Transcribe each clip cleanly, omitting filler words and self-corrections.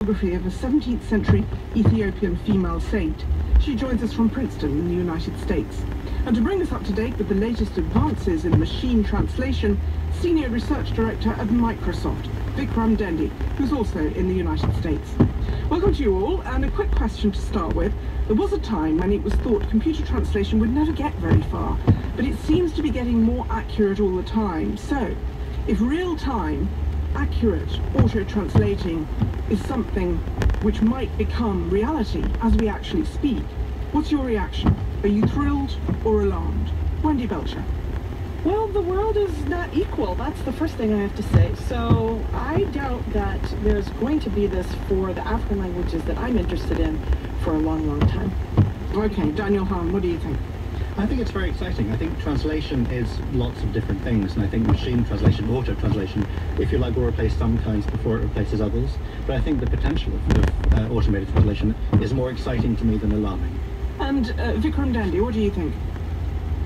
Biography of a 17th century Ethiopian female saint. She joins us from Princeton in the United States. And to bring us up to date with the latest advances in machine translation, Senior Research Director of Microsoft, Vikram Dendi, who's also in the United States. Welcome to you all, and a quick question to start with. There was a time when it was thought computer translation would never get very far, but it seems to be getting more accurate all the time. So, if real-time, accurate auto-translating is something which might become reality as we actually speak, what's your reaction? Are you thrilled or alarmed? Wendy Belcher. Well, the world is not equal. That's the first thing I have to say. So I doubt that there's going to be this for the African languages that I'm interested in for a long, long time. Okay, Daniel Hahn, what do you think? I think it's very exciting. I think translation is lots of different things, and I think machine translation, auto-translation, if you like, will replace some kinds before it replaces others. But I think the potential of automated translation is more exciting to me than alarming. And Vikram Dendi, what do you think?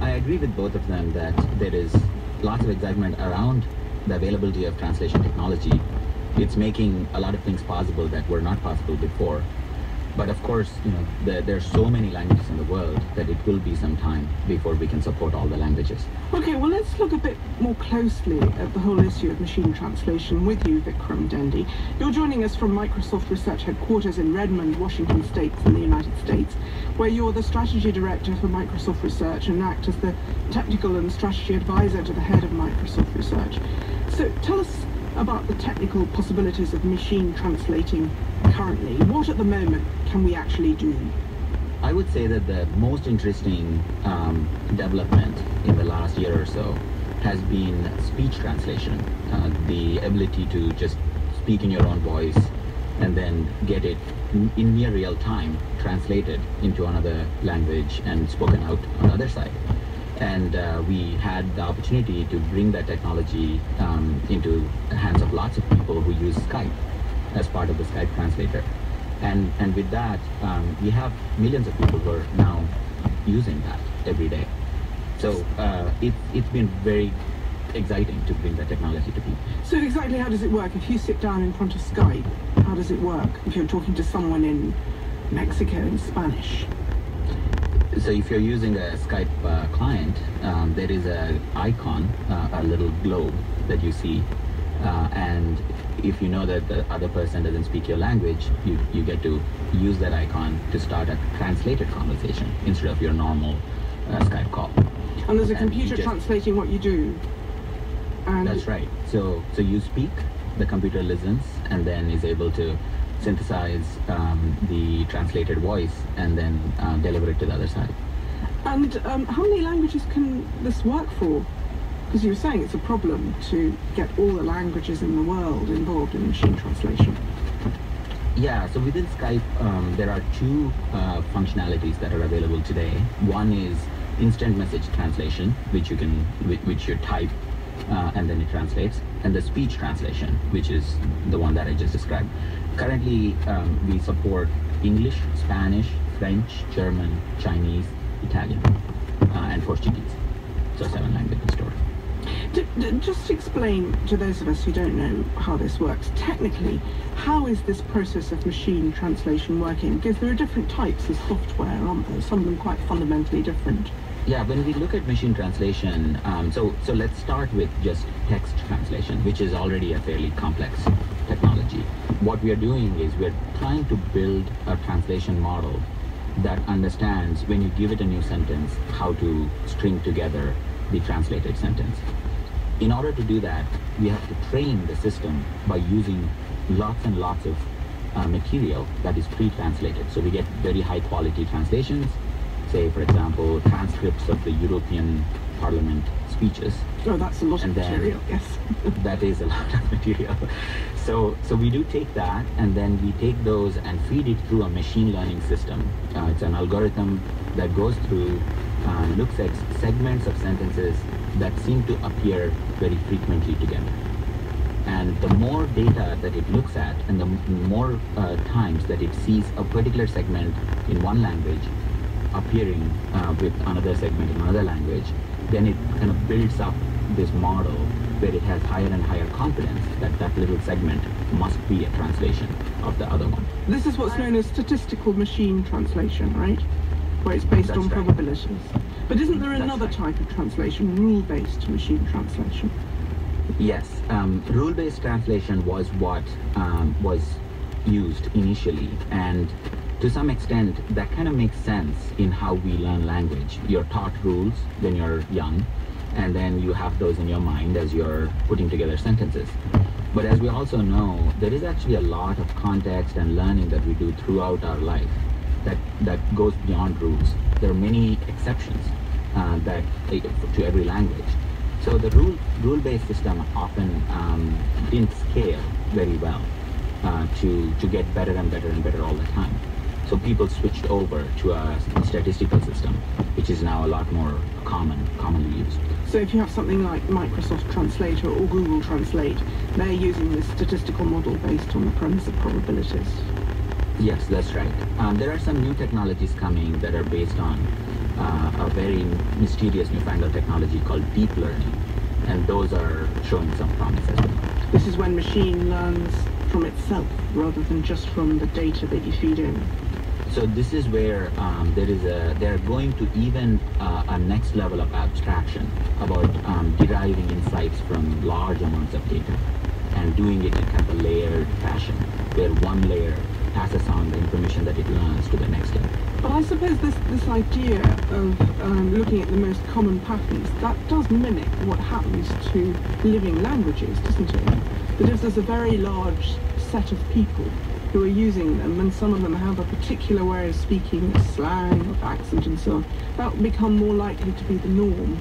I agree with both of them that there is lots of excitement around the availability of translation technology. It's making a lot of things possible that were not possible before. But of course, there are so many languages in the world that it will be some time before we can support all the languages. Okay, well, let's look a bit more closely at the whole issue of machine translation with you, Vikram Dendi. You're joining us from Microsoft Research Headquarters in Redmond, Washington State, in the United States, where you're the strategy director for Microsoft Research and act as the technical and strategy advisor to the head of Microsoft Research. So tell us about the technical possibilities of machine translating currently. What at the moment can we actually do? I would say that the most interesting development in the last year or so has been speech translation. The ability to just speak in your own voice and then get it in near real time translated into another language and spoken out on the other side. And we had the opportunity to bring that technology into the hands of lots of people who use Skype as part of the Skype translator. And with that, we have millions of people who are now using that every day. So it's been very exciting to bring that technology to people. So exactly how does it work? If you sit down in front of Skype, how does it work? If you're talking to someone in Mexico in Spanish? So if you're using a Skype client, there is an icon, a little globe that you see, and if you know that the other person doesn't speak your language, you get to use that icon to start a translated conversation instead of your normal Skype call. And there's a computer translating what you do? And that's right. So you speak, the computer listens, and then is able to synthesize the translated voice and then deliver it to the other side. And how many languages can this work for? Because you were saying it's a problem to get all the languages in the world involved in machine translation. Yeah, so within Skype, there are two functionalities that are available today. One is instant message translation, which you type and then it translates, and the speech translation, which is the one that I just described. Currently, we support English, Spanish, French, German, Chinese, Italian, and Portuguese. So 7 languages total. Just explain to those of us who don't know how this works, technically, how is this process of machine translation working? Because there are different types of software, aren't there? Some of them quite fundamentally different. Yeah, when we look at machine translation, so let's start with just text translation, which is already a fairly complex technology. What we are doing is we're trying to build a translation model that understands when you give it a new sentence, how to string together the translated sentence. In order to do that, we have to train the system by using lots and lots of material that is pre-translated. So we get very high quality translations, say, for example, transcripts of the European Parliament speeches. Oh, that's a lot of material, yes. That is a lot of material. So we do take that, and then we take those and feed it through a machine learning system. It's an algorithm that goes through, looks at segments of sentences that seem to appear very frequently together. And the more data that it looks at, and the more times that it sees a particular segment in one language appearing with another segment in another language, then it kind of builds up this model where it has higher and higher confidence that that little segment must be a translation of the other one. This is what's known as statistical machine translation, right? Where it's based That's on right. probabilities. But isn't there That's another right. type of translation, rule-based machine translation? Yes, rule-based translation was what was used initially, and to some extent that kind of makes sense in how we learn language. You're taught rules when you're young, and then you have those in your mind as you're putting together sentences. But as we also know, there is actually a lot of context and learning that we do throughout our life that goes beyond rules. There are many exceptions to every language. So the rule-based system often didn't scale very well to get better and better and better all the time. So people switched over to a statistical system, which is now a lot more commonly used. So if you have something like Microsoft Translate or Google Translate, they're using this statistical model based on the premise of probabilities. Yes, that's right. There are some new technologies coming that are based on a very mysterious newfangled technology called deep learning, and those are showing some promise as well. This is when machine learns from itself rather than just from the data that you feed in. So this is where they're going to even a next level of abstraction about deriving insights from large amounts of data and doing it in kind of a layered fashion, where one layer passes on the information that it learns to the next layer. But I suppose this idea of looking at the most common patterns, that does mimic what happens to living languages, doesn't it? That if there's a very large set of people who are using them, and some of them have a particular way of speaking, slang, or accent and so on, that will become more likely to be the norm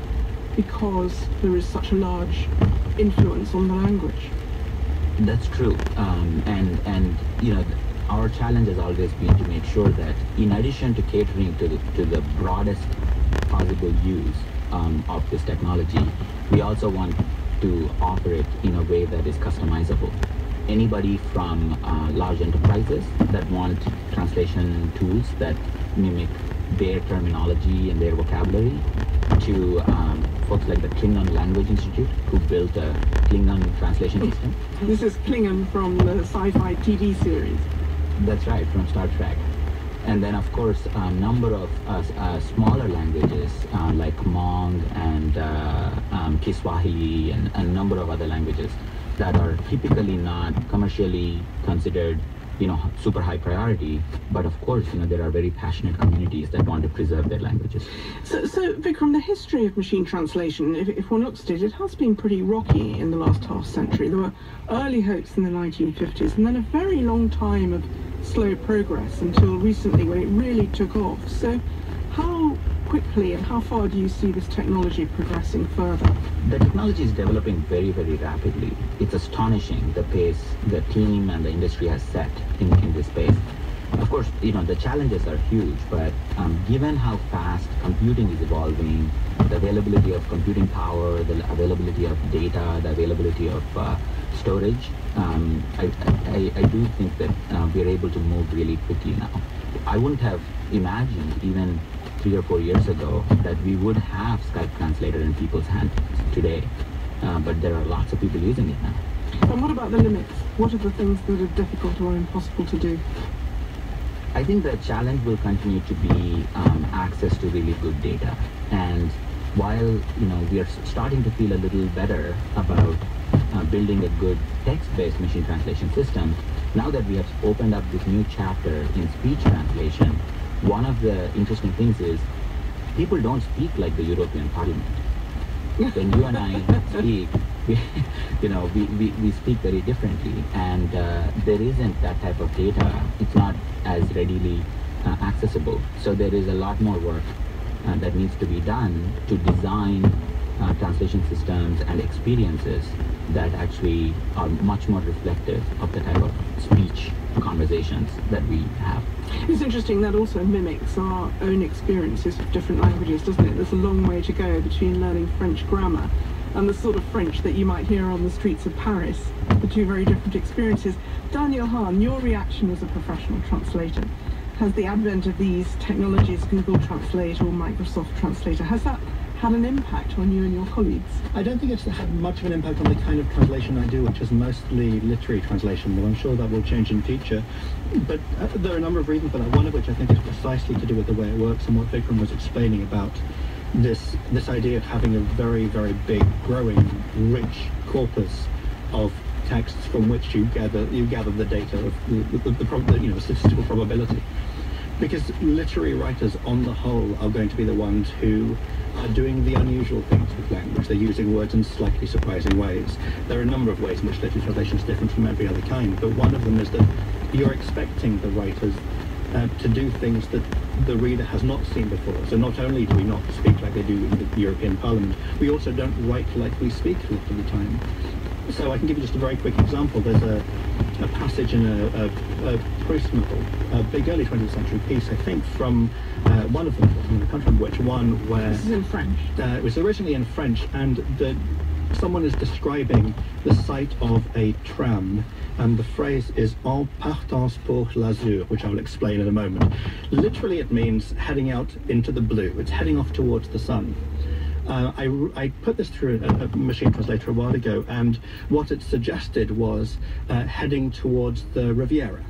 because there is such a large influence on the language. That's true, and you know, our challenge has always been to make sure that in addition to catering to the broadest possible use of this technology, we also want to offer it in a way that is customizable. Anybody from large enterprises that want translation tools that mimic their terminology and their vocabulary, to folks like the Klingon Language Institute, who built a Klingon translation system. This is Klingon from the sci-fi TV series. That's right, from Star Trek. And then, of course, a number of smaller languages like Hmong and Kiswahili and a number of other languages that are typically not commercially considered, you know, super high priority. But of course, you know, there are very passionate communities that want to preserve their languages. So Vikram, the history of machine translation, if one looks at it, it has been pretty rocky in the last half century. There were early hopes in the 1950s, and then a very long time of slow progress until recently when it really took off. So how quickly and how far do you see this technology progressing further? The technology is developing very, very rapidly. It's astonishing the pace the team and the industry has set in this space. Of course, you know, the challenges are huge, but given how fast computing is evolving, the availability of computing power, the availability of data, the availability of storage, I do think that we're able to move really quickly now. I wouldn't have imagined even 3 or 4 years ago that we would have Skype Translator in people's hands today, but there are lots of people using it now. And what about the limits? What are the things that are difficult or impossible to do? I think the challenge will continue to be access to really good data. And while, you know, we are starting to feel a little better about building a good text-based machine translation system, now that we have opened up this new chapter in speech translation, one of the interesting things is people don't speak like the European Parliament. When you and I speak, we speak very differently, and there isn't that type of data. It's not as readily accessible. So there is a lot more work that needs to be done to design translation systems and experiences that actually are much more reflective of the type of speech conversations that we have. It's interesting, that also mimics our own experiences of different languages, doesn't it? There's a long way to go between learning French grammar and the sort of French that you might hear on the streets of Paris. The two very different experiences. Daniel Hahn, your reaction as a professional translator, has the advent of these technologies, Google Translate or Microsoft Translator, has that had an impact on you and your colleagues? I don't think it's had much of an impact on the kind of translation I do, which is mostly literary translation, but I'm sure that will change in future. But there are a number of reasons for that, one of which I think is precisely to do with the way it works and what Vikram was explaining about this idea of having a very, very big, growing, rich corpus of texts from which you gather the data of the statistical probability. Because literary writers, on the whole, are going to be the ones who are doing the unusual things with language. They're using words in slightly surprising ways. There are a number of ways in which literary translation is different from every other kind, but one of them is that you're expecting the writers to do things that the reader has not seen before. So not only do we not speak like they do in the European Parliament, we also don't write like we speak a lot of the time. So I can give you just a very quick example. There's a passage in a Proust novel, a big early 20th century piece, I think, from one of them, I can't remember which one, where... This is in French. It was originally in French, and someone is describing the sight of a tram, and the phrase is en partance pour l'azur, which I'll explain in a moment. Literally it means heading out into the blue. It's heading off towards the sun. I put this through a machine translator a while ago, and what it suggested was heading towards the Riviera,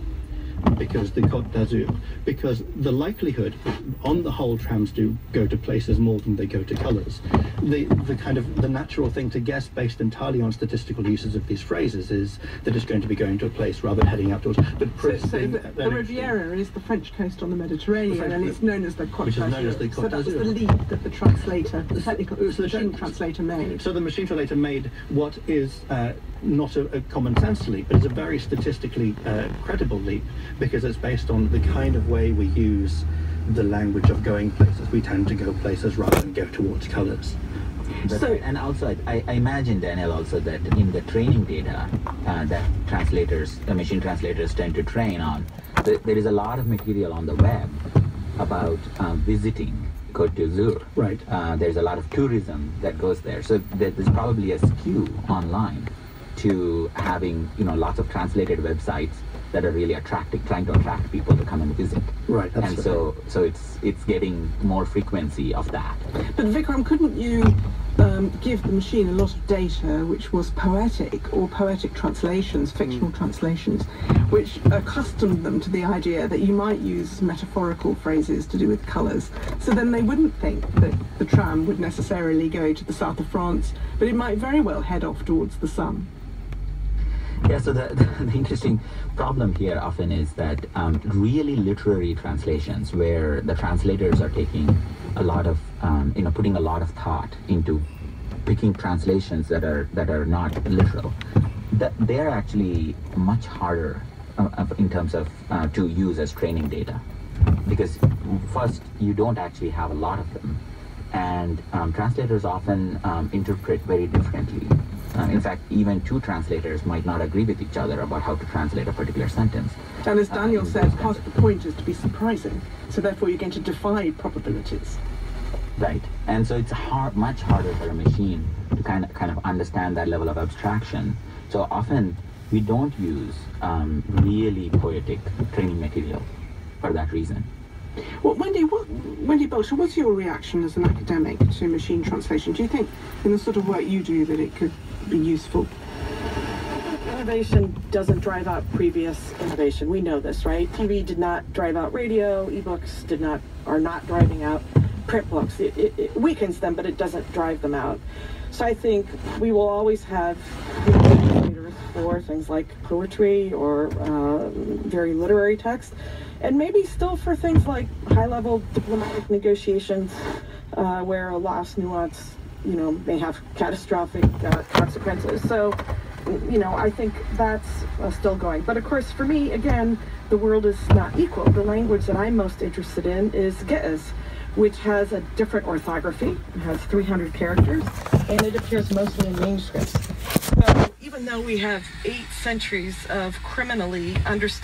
because the Côte d'Azur, because the likelihood, on the whole, trams do go to places more than they go to colours. The natural thing to guess, based entirely on statistical uses of these phrases, is that it's going to be going to a place rather than heading out towards. But so the Riviera is the French coast on the Mediterranean, and it's known as the Côte d'Azur. So that's the leap that the translator, the technical machine translator made. So the machine translator made what is not a common sense leap, but it's a very statistically credible leap, because it's based on the kind of way we use the language of going places. We tend to go places rather than go towards colours. And also, I imagine, Daniel, also that in the training data that machine translators tend to train on, there is a lot of material on the web about visiting Côte d'Azur. Right. There's a lot of tourism that goes there. So there's probably a skew online to having, lots of translated websites that are really trying to attract people to come and visit. Right. And so it's getting more frequency of that. But Vikram, couldn't you give the machine a lot of data which was poetic, or poetic translations, fictional translations, which accustomed them to the idea that you might use metaphorical phrases to do with colours? So then they wouldn't think that the tram would necessarily go to the south of France, but it might very well head off towards the sun. Yeah, so the interesting problem here often is that really literal translations, where the translators are taking a lot of, putting a lot of thought into picking translations that are not literal, that they're actually much harder in terms of to use as training data, because first, you don't actually have a lot of them, and translators often interpret very differently. In fact, even two translators might not agree with each other about how to translate a particular sentence. And as Daniel said, part of the point is to be surprising, so therefore you're going to defy probabilities. Right, and so it's much harder for a machine to kind of understand that level of abstraction. So often we don't use really poetic training material for that reason. Well, Wendy Bolsher, what's your reaction as an academic to machine translation? Do you think, in the sort of work you do, that it could be useful? Innovation doesn't drive out previous innovation. We know this, right? TV did not drive out radio. Ebooks are not driving out print books. It weakens them, but it doesn't drive them out. So I think we will always have translators for things like poetry or very literary text, and maybe still for things like high-level diplomatic negotiations, where a lost nuance, may have catastrophic consequences. So, I think that's still going. But of course, for me, again, the world is not equal. The language that I'm most interested in is Ge'ez, which has a different orthography. It has 300 characters, and it appears mostly in manuscripts. So even though we have 8 centuries of criminally understanding